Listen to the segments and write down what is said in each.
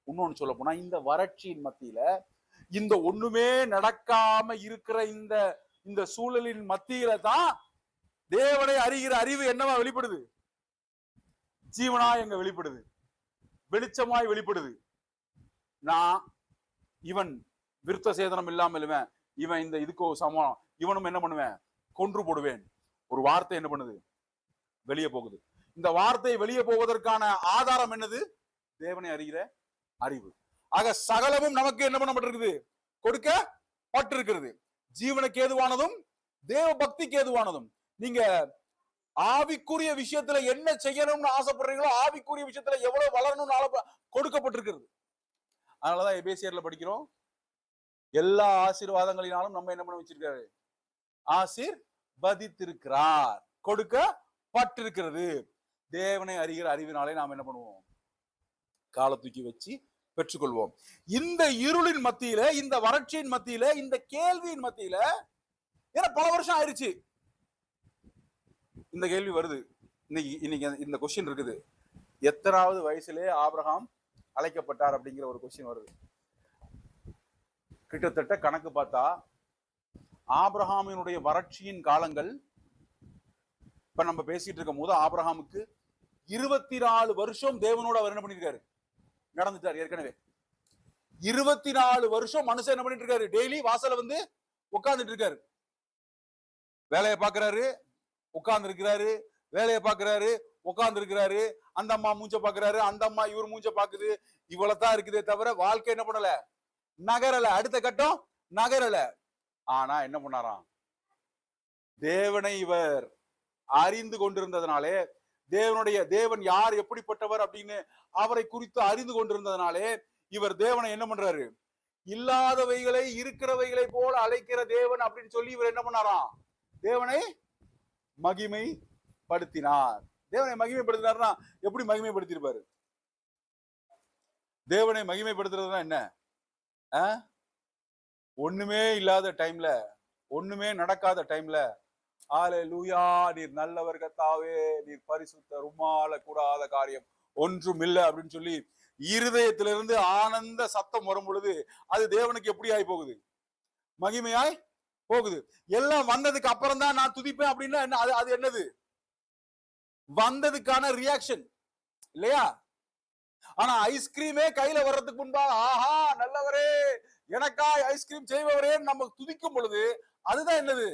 இன்னொன்னு சொல்ல போனா இந்த வறட்சியின் மத்தியில இந்த ஒண்ணுமே நடக்காம இருக்கிற இந்த இந்த சூழலின் மத்தியில தான் தேவனை அறிகிற அறிவு என்னவா வெளிப்படுது? ஜீவனா எங்க வெளிப்படுது, வெளிச்சமாய் வெளிப்படுது. நான் இவன் விருத்த சேதனம் இல்லாமல் இவன் இந்த இதுக்கோ சமம், இவனும் என்ன பண்ணுவேன், கொன்று போடுவேன். ஒரு வார்த்தை என்ன பண்ணுது, வெளியே போகுது. இந்த வார்த்தை வெளியே போவதற்கான ஆதாரம் என்னது? தேவனை அறிகிற அறிவு. ஆக சகலமும் நமக்கு என்ன பண்ணப்பட்டிருக்குது, கொடுக்கப்பட்டிருக்கிறது. ஜீவனுக்கு ஏதுவானதும் தேவ பக்திக்கு ஏதுவானதும். நீங்க ஆவிக்குரிய விஷயத்துல என்ன செய்யணும்னு ஆசைப்படுறீங்களோ, ஆவிக்குரிய விஷயத்துல எவ்வளவு வளரணும்னு கொடுக்கப்பட்டிருக்கிறது. அதனாலதான் எபேசியர்ல படிக்கிறோம், எல்லா ஆசீர்வாதங்களினாலும் நம்ம என்ன பண்ண வச்சிருக்காரு, ஆசீர்வதித்திருக்கிறார், கொடுக்கப்பட்டிருக்கிறது. தேவனை அறிகிற அறிவினாலே நாம் என்ன பண்ணுவோம், காலை தூக்கி வச்சு பெற்றுக்கொள்வோம். இந்த இருளின் மத்தியில, இந்த வறட்சியின் மத்தியில, இந்த கேள்வியின் மத்தியில, ஏன்னா பல வருஷம் ஆயிருச்சு இந்த கேள்வி வருது. இன்னைக்கு இந்த கொஸ்டின் இருக்குது, எத்தனாவது வயசுலே ஆபிரகாம் அழைக்கப்பட்டார் அப்படிங்கிற ஒரு கொஸ்டின் வருது. கிட்டத்தட்ட கணக்கு பார்த்தா ஆபிரகாமினுடைய வறட்சியின் காலங்கள், இப்ப நம்ம பேசிட்டு இருக்கும் போது ஆபிரகாமுக்கு 24 வருஷம் தேவனோட அவர் என்ன பண்ணிருக்காரு, நடந்துட்டார். ஏற்கனவே 24 வருஷம் மனுஷன் என்ன பண்ணிட்டு இருக்காரு, டெய்லி வாசல வந்து உட்கார்ந்துட்டு இருக்காரு. வேலையை பாக்குறாரு, உட்கார்ந்து இருக்கிறாரு, வேலையை பாக்குறாரு, உட்கார்ந்து இருக்கிறாரு. அந்த அம்மா மூஞ்ச பாக்குறாரு, அந்த அம்மா இவர் மூஞ்ச பாக்குது. இவ்வளவுதான் இருக்குதே தவிர வாழ்க்கை என்ன பண்ணல, நகரல. அடுத்த கட்டம் நகரல. ஆனா என்ன பண்ணாராம், தேவனை இவர் அறிந்து கொண்டிருந்ததுனாலே, தேவன் யார், எப்படிப்பட்டவர் அப்படின்னு அவரை குறித்து அறிந்து கொண்டிருந்ததுனாலே, இவர் தேவனை என்ன பண்றாரு, இல்லாதவைகளை இருக்கிறவைகளை போல அழைக்கிற தேவன் அப்படின்னு சொல்லி இவர் என்ன பண்ணாராம், தேவனை மகிமைப்படுத்தினார். தேவனை மகிமைப்படுத்தினார்னா எப்படி மகிமைப்படுத்திருப்பாரு? தேவனை மகிமைப்படுத்துறதுனா என்ன, ஒண்ணுமே இல்லாத டைம்ல, ஒண்ணுமே நடக்காத டைம்ல, அல்லேலூயா நீர் நல்லவர் கர்த்தாவே, நீர் பரிசுத்தர், உம்மால கூடாத காரியம் ஒன்றும் இல்லை அப்படின்னு சொல்லி இருதயத்திலிருந்து ஆனந்த சத்தம் வரும் பொழுது அது தேவனுக்கு எப்படி ஆகி போகுது, மகிமையாய் போகுது. எல்லாம் வந்ததுக்கு அப்புறம் தான் நான் துதிப்பேன் அப்படின்னா என்ன, அது என்னது, வந்ததுக்கான ரியாக்ஷன் இல்லையா? ஆனா ஐஸ்கிரீமே கையில வர்றதுக்கு முன்பா, ஆஹா நல்லவரே, எனக்கா ஐஸ்கிரீம் செய்பவரே நம்ம துதிக்கும் பொழுது அதுதான் என்னது,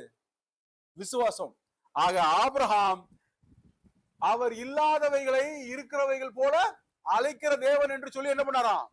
விசுவாசம். ஆக ஆபிரகாம் அவர் இல்லாதவைகளை இருக்கிறவைகள் போல அழைக்கிற தேவன் என்று சொல்லி என்ன பண்ணாராம்,